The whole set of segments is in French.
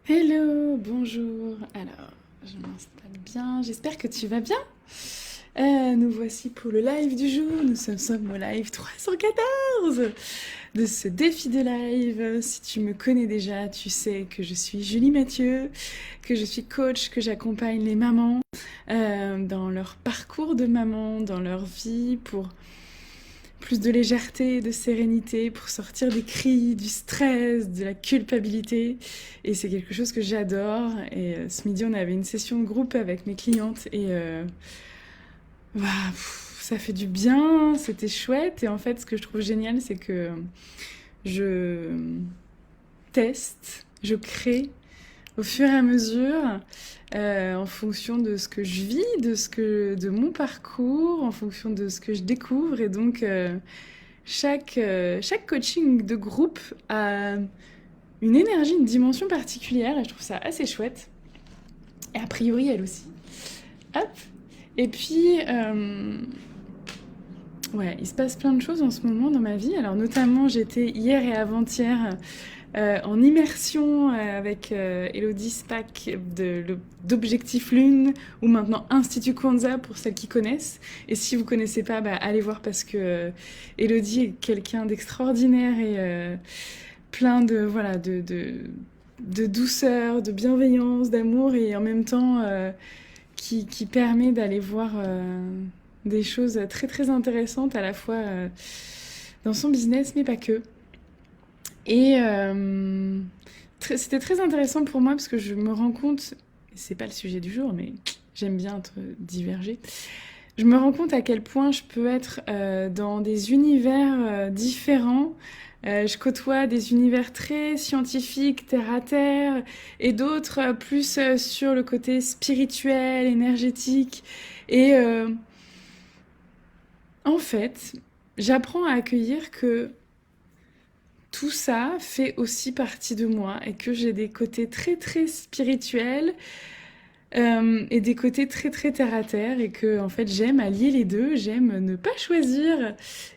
Hello, bonjour. Alors, je m'installe bien. J'espère que tu vas bien. Nous voici pour le live du jour. Nous sommes au live 314 de ce défi de live. Si tu me connais déjà, tu sais que je suis Julie Mathieu, que je suis coach, que j'accompagne les mamans dans leur parcours de maman, dans leur vie, pour plus de légèreté, de sérénité, pour sortir des cris, du stress, de la culpabilité. Et c'est quelque chose que j'adore. Et ce midi, on avait une session de groupe avec mes clientes et ça fait du bien, c'était chouette. Et en fait, ce que je trouve génial, c'est que je teste, je crée au fur et à mesure, en fonction de ce que je vis, de mon parcours, en fonction de ce que je découvre. Et donc, chaque coaching de groupe a une énergie, une dimension particulière, et je trouve ça assez chouette. Et a priori, elle aussi. Hop. Et puis, ouais, il se passe plein de choses en ce moment dans ma vie. Alors, notamment, j'étais hier et avant-hier en immersion avec Elodie Spack d'Objectif Lune, ou maintenant Institut Kwanzaa pour celles qui connaissent. Et si vous connaissez pas, allez voir parce que Elodie est quelqu'un d'extraordinaire et plein de voilà de douceur, de bienveillance, d'amour et en même temps qui permet d'aller voir des choses très très intéressantes à la fois dans son business mais pas que. Et c'était très intéressant pour moi parce que je me rends compte, c'est pas le sujet du jour, mais j'aime bien être divergée. Je me rends compte à quel point je peux être dans des univers différents. Je côtoie des univers très scientifiques, terre à terre, et d'autres plus sur le côté spirituel, énergétique. Et en fait, j'apprends à accueillir que tout ça fait aussi partie de moi et que j'ai des côtés très très spirituels et des côtés très très terre à terre et que en fait j'aime allier les deux, j'aime ne pas choisir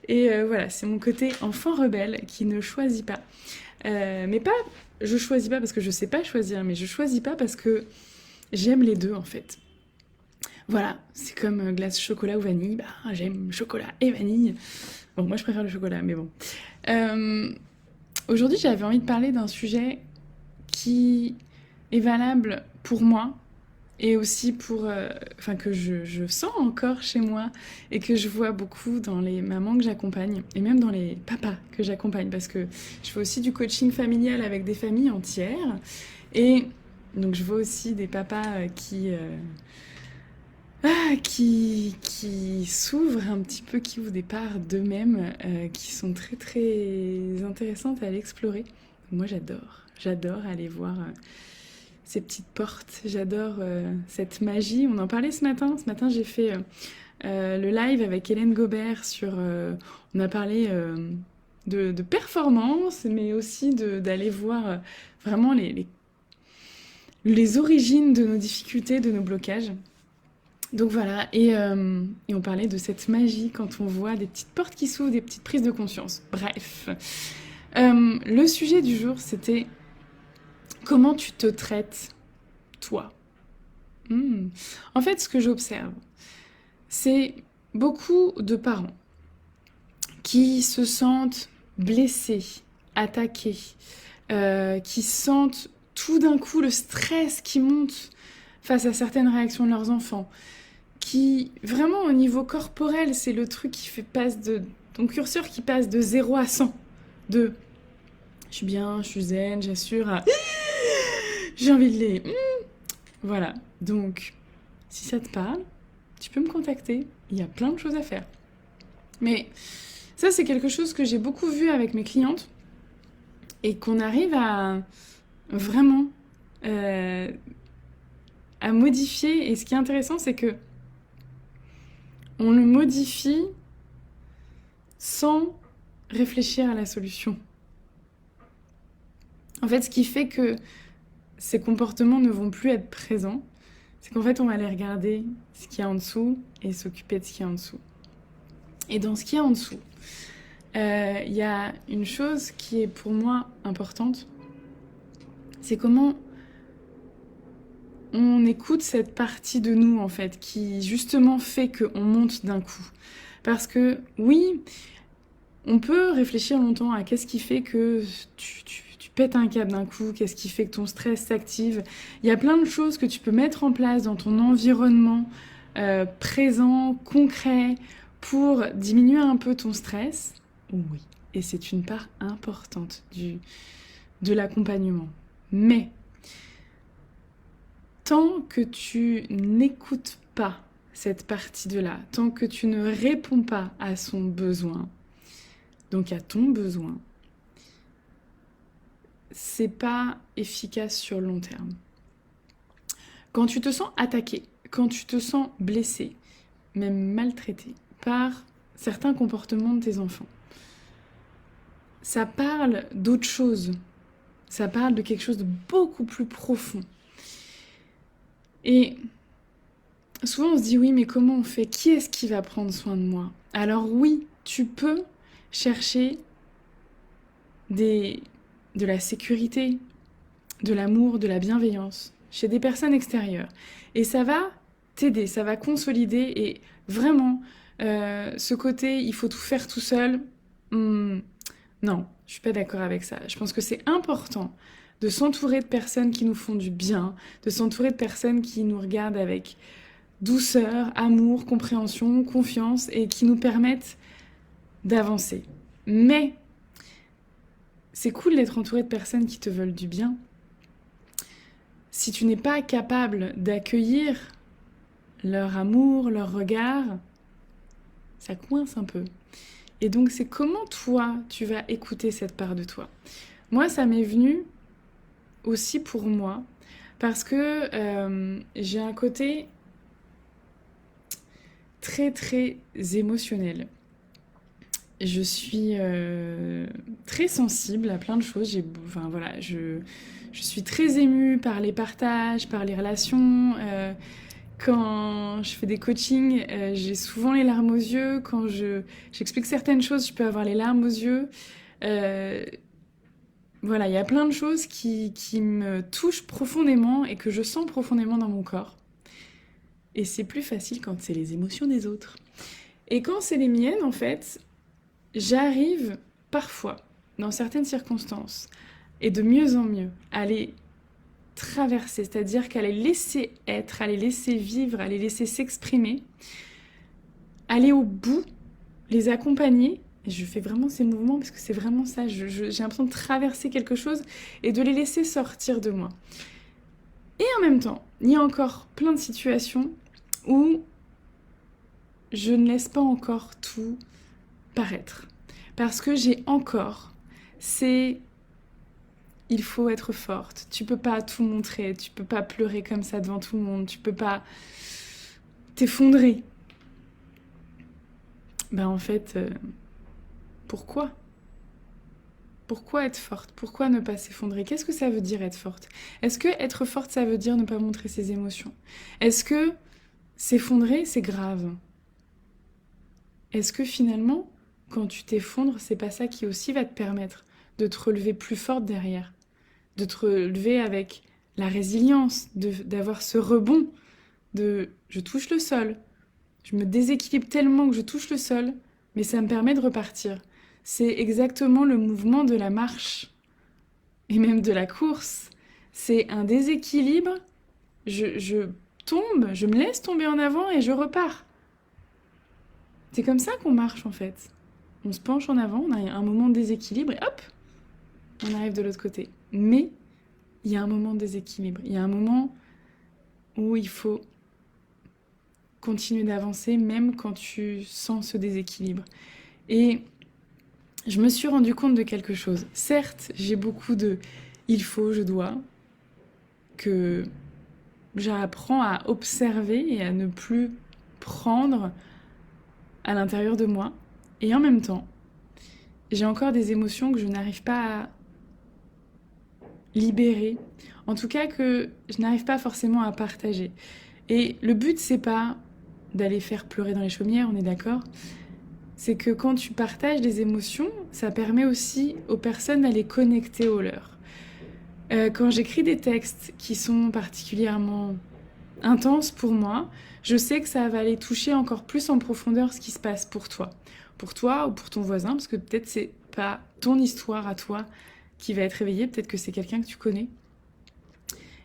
et voilà, c'est mon côté enfant rebelle qui ne choisit pas. Mais pas, je choisis pas parce que je sais pas choisir, mais je choisis pas parce que j'aime les deux en fait. Voilà, c'est comme glace chocolat ou vanille, j'aime chocolat et vanille. Bon, moi je préfère le chocolat, mais bon. Euh, Aujourd'hui, j'avais envie de parler d'un sujet qui est valable pour moi et aussi pour, enfin que je sens encore chez moi et que je vois beaucoup dans les mamans que j'accompagne et même dans les papas que j'accompagne parce que je fais aussi du coaching familial avec des familles entières et donc je vois aussi des papas qui s'ouvrent un petit peu, qui ouvrent des parts d'eux-mêmes qui sont très très intéressantes à l'explorer. Moi j'adore aller voir ces petites portes, j'adore cette magie. On en parlait ce matin. Ce matin j'ai fait le live avec Hélène Gobert sur... on a parlé de performance, mais aussi d'aller voir vraiment les origines de nos difficultés, de nos blocages. Donc voilà, et on parlait de cette magie quand on voit des petites portes qui s'ouvrent, des petites prises de conscience. Bref, le sujet du jour, c'était comment tu te traites, toi. Hmm. En fait, ce que j'observe, c'est beaucoup de parents qui se sentent blessés, attaqués, qui sentent tout d'un coup le stress qui monte face à certaines réactions de leurs enfants, qui, vraiment au niveau corporel, c'est le truc qui fait passe de ton curseur qui passe de 0 à 100. De je suis bien, je suis zen, j'assure, à j'ai envie de les. Voilà. Donc, si ça te parle, tu peux me contacter. Il y a plein de choses à faire. Mais ça, c'est quelque chose que j'ai beaucoup vu avec mes clientes et qu'on arrive à vraiment euh, à modifier. Et ce qui est intéressant, c'est que on le modifie sans réfléchir à la solution. En fait, ce qui fait que ces comportements ne vont plus être présents, c'est qu'en fait, on va aller regarder ce qu'il y a en dessous et s'occuper de ce qu'il y a en dessous. Et dans ce qu'il y a en dessous, y a une chose qui est pour moi importante, c'est comment on écoute cette partie de nous, en fait, qui justement fait qu'on monte d'un coup. Parce que, oui, on peut réfléchir longtemps à qu'est-ce qui fait que tu pètes un câble d'un coup, qu'est-ce qui fait que ton stress s'active. Il y a plein de choses que tu peux mettre en place dans ton environnement présent, concret, pour diminuer un peu ton stress. Oui, et c'est une part importante de l'accompagnement. Mais tant que tu n'écoutes pas cette partie de là, tant que tu ne réponds pas à son besoin, donc à ton besoin, c'est pas efficace sur le long terme. Quand tu te sens attaqué, quand tu te sens blessé, même maltraité par certains comportements de tes enfants, ça parle d'autre chose. Ça parle de quelque chose de beaucoup plus profond. Et souvent on se dit oui, mais comment on fait? Qui est-ce qui va prendre soin de moi? Alors oui, tu peux chercher de la sécurité, de l'amour, de la bienveillance chez des personnes extérieures. Et ça va t'aider, ça va consolider. Et vraiment, ce côté il faut tout faire tout seul, non, je suis pas d'accord avec ça. Je pense que c'est important de s'entourer de personnes qui nous font du bien, de s'entourer de personnes qui nous regardent avec douceur, amour, compréhension, confiance et qui nous permettent d'avancer. Mais c'est cool d'être entouré de personnes qui te veulent du bien. Si tu n'es pas capable d'accueillir leur amour, leur regard, ça coince un peu. Et donc c'est comment toi, tu vas écouter cette part de toi. Moi, ça m'est venu aussi pour moi, parce que j'ai un côté très très émotionnel. Je suis très sensible à plein de choses. Je suis très émue par les partages, par les relations. Quand je fais des coachings, j'ai souvent les larmes aux yeux. Quand j'explique certaines choses, je peux avoir les larmes aux yeux. Voilà, il y a plein de choses qui me touchent profondément et que je sens profondément dans mon corps. Et c'est plus facile quand c'est les émotions des autres. Et quand c'est les miennes, en fait, j'arrive parfois, dans certaines circonstances, et de mieux en mieux, à les traverser, c'est-à-dire qu'à les laisser être, à les laisser vivre, à les laisser s'exprimer, aller au bout, les accompagner. Et je fais vraiment ces mouvements parce que c'est vraiment ça, j'ai l'impression de traverser quelque chose et de les laisser sortir de moi. Et en même temps, il y a encore plein de situations où je ne laisse pas encore tout paraître. Parce que j'ai encore, il faut être forte. Tu peux pas tout montrer, tu peux pas pleurer comme ça devant tout le monde, tu peux pas t'effondrer. Ben en fait, pourquoi ? Pourquoi être forte ? Pourquoi ne pas s'effondrer ? Qu'est-ce que ça veut dire être forte ? Est-ce que être forte, ça veut dire ne pas montrer ses émotions ? Est-ce que s'effondrer, c'est grave ? Est-ce que finalement, quand tu t'effondres, c'est pas ça qui aussi va te permettre de te relever plus forte derrière ? De te relever avec la résilience, d'avoir ce rebond de je touche le sol, je me déséquilibre tellement que je touche le sol, mais ça me permet de repartir. C'est exactement le mouvement de la marche et même de la course. C'est un déséquilibre, je tombe, je me laisse tomber en avant et je repars. C'est comme ça qu'on marche en fait. On se penche en avant, on a un moment de déséquilibre et hop, on arrive de l'autre côté. Mais il y a un moment de déséquilibre, il y a un moment où il faut continuer d'avancer même quand tu sens ce déséquilibre. Et je me suis rendu compte de quelque chose. Certes, j'ai beaucoup de il faut, je dois, que j'apprends à observer et à ne plus prendre à l'intérieur de moi. Et en même temps, j'ai encore des émotions que je n'arrive pas à libérer. En tout cas, que je n'arrive pas forcément à partager. Et le but, c'est pas d'aller faire pleurer dans les chaumières, on est d'accord ? C'est que quand tu partages des émotions, ça permet aussi aux personnes d'aller connecter aux leurs. Quand j'écris des textes qui sont particulièrement intenses pour moi, je sais que ça va aller toucher encore plus en profondeur ce qui se passe pour toi ou pour ton voisin, parce que peut-être c'est pas ton histoire à toi qui va être réveillée, peut-être que c'est quelqu'un que tu connais.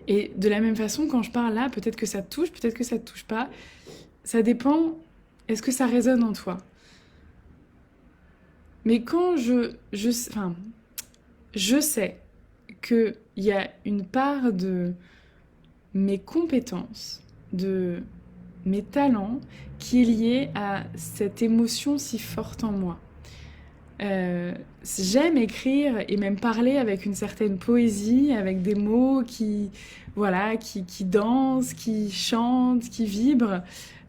Et de la même façon, quand je parle là, peut-être que ça te touche, peut-être que ça te touche pas. Ça dépend, est-ce que ça résonne en toi? Mais quand enfin, je sais qu'il y a une part de mes compétences, de mes talents, qui est liée à cette émotion si forte en moi. J'aime écrire et même parler avec une certaine poésie, avec des mots voilà, qui dansent, qui chantent, qui vibrent.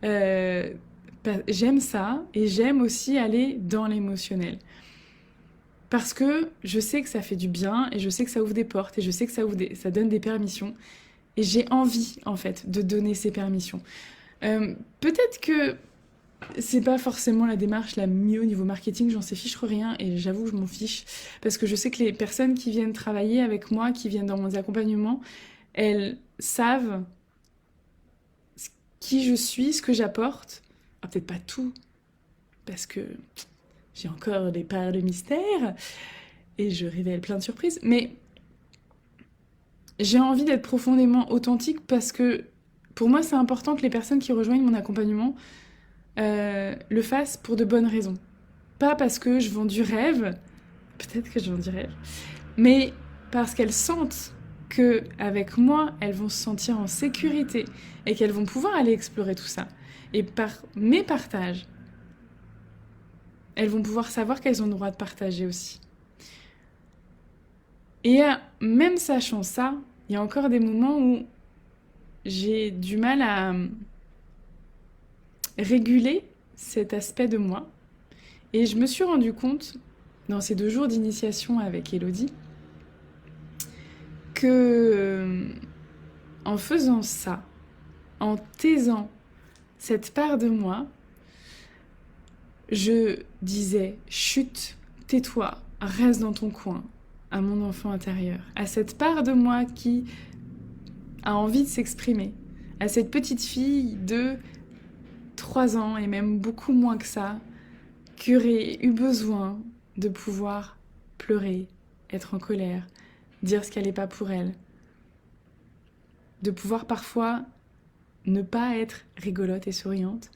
Euh, J'aime ça et j'aime aussi aller dans l'émotionnel. Parce que je sais que ça fait du bien et je sais que ça ouvre des portes et je sais que ça donne des permissions. Et j'ai envie, en fait, de donner ces permissions. Peut-être que c'est pas forcément la démarche la mieux au niveau marketing, j'en sais fiche rien et j'avoue que je m'en fiche parce que je sais que les personnes qui viennent travailler avec moi, qui viennent dans mon accompagnement, elles savent qui je suis, ce que j'apporte. Ah, peut-être pas tout parce que j'ai encore des parts de mystère et je révèle plein de surprises, mais j'ai envie d'être profondément authentique parce que pour moi c'est important que les personnes qui rejoignent mon accompagnement le fassent pour de bonnes raisons. Pas parce que je vends du rêve, peut-être que je vends du rêve, mais parce qu'elles sentent que avec moi, elles vont se sentir en sécurité et qu'elles vont pouvoir aller explorer tout ça. Et par mes partages, elles vont pouvoir savoir qu'elles ont le droit de partager aussi. Et même sachant ça, il y a encore des moments où j'ai du mal à réguler cet aspect de moi. Et je me suis rendu compte, dans ces 2 jours d'initiation avec Elodie, que en faisant ça, en taisant cette part de moi, je disais chut, tais-toi, reste dans ton coin, à mon enfant intérieur, à cette part de moi qui a envie de s'exprimer, à cette petite fille de 3 ans et même beaucoup moins que ça, qui aurait eu besoin de pouvoir pleurer, être en colère, dire ce qu'elle n'est pas pour elle, de pouvoir parfois ne pas être rigolote et souriante.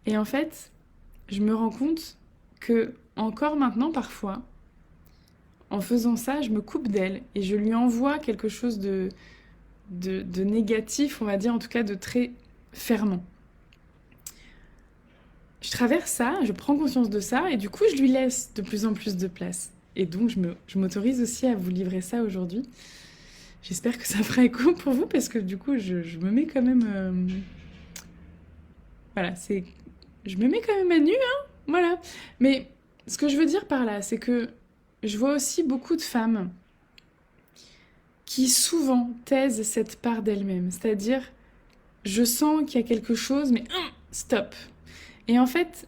Et en fait, je me rends compte que, encore maintenant parfois, en faisant ça, je me coupe d'elle et je lui envoie quelque chose de négatif, on va dire, en tout cas de très fermant. Je traverse ça, je prends conscience de ça et du coup, je lui laisse de plus en plus de place. Et donc, je m'autorise aussi à vous livrer ça aujourd'hui. J'espère que ça fera écho pour vous parce que du coup, je me mets quand même... Voilà, je me mets quand même à nu, hein, voilà. Mais ce que je veux dire par là, c'est que je vois aussi beaucoup de femmes qui souvent taisent cette part d'elles-mêmes. C'est-à-dire, je sens qu'il y a quelque chose, mais stop. Et en fait,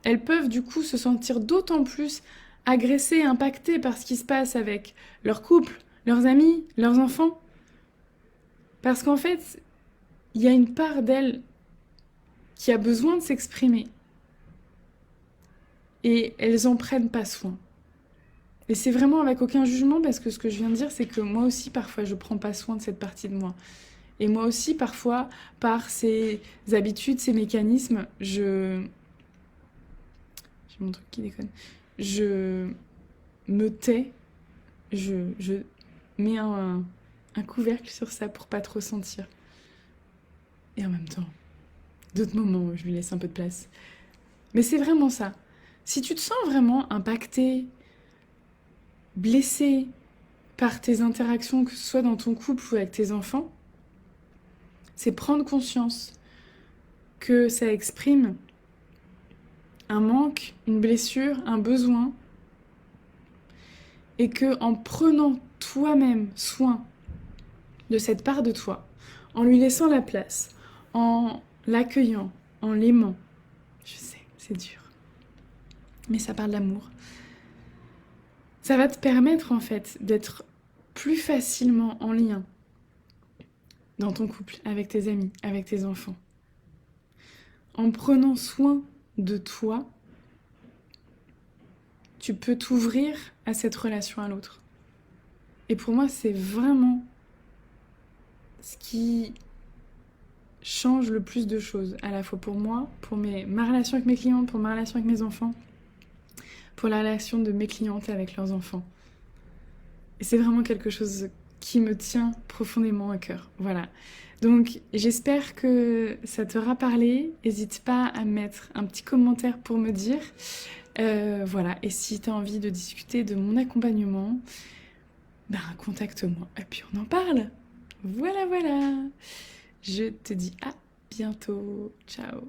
elles peuvent du coup se sentir d'autant plus agressées, impactées par ce qui se passe avec leur couple, leurs amis, leurs enfants. Parce qu'en fait, il y a une part d'elles qui a besoin de s'exprimer. Et elles en prennent pas soin. Et c'est vraiment avec aucun jugement parce que ce que je viens de dire, c'est que moi aussi, parfois, je prends pas soin de cette partie de moi. Et moi aussi, parfois, par ces habitudes, ces mécanismes, j'ai mon truc qui déconne. Je me tais, je mets un couvercle sur ça pour pas trop sentir. Et en même temps, d'autres moments où je lui laisse un peu de place. Mais c'est vraiment ça. Si tu te sens vraiment impacté, blessé par tes interactions, que ce soit dans ton couple ou avec tes enfants, c'est prendre conscience que ça exprime un manque, une blessure, un besoin, et que en prenant toi-même soin de cette part de toi, en lui laissant la place, en l'accueillant, en l'aimant, je sais, c'est dur, mais ça parle d'amour, ça va te permettre en fait d'être plus facilement en lien dans ton couple, avec tes amis, avec tes enfants. En prenant soin de toi, tu peux t'ouvrir à cette relation à l'autre. Et pour moi, c'est vraiment ce qui change le plus de choses, à la fois pour moi, pour ma relation avec mes clientes, pour ma relation avec mes enfants, pour la relation de mes clientes avec leurs enfants. Et c'est vraiment quelque chose qui me tient profondément à cœur. Voilà. Donc j'espère que ça t'aura parlé. N'hésite pas à mettre un petit commentaire pour me dire. Voilà. Et si tu as envie de discuter de mon accompagnement, ben contacte-moi et puis on en parle. Voilà, voilà. Je te dis à bientôt. Ciao.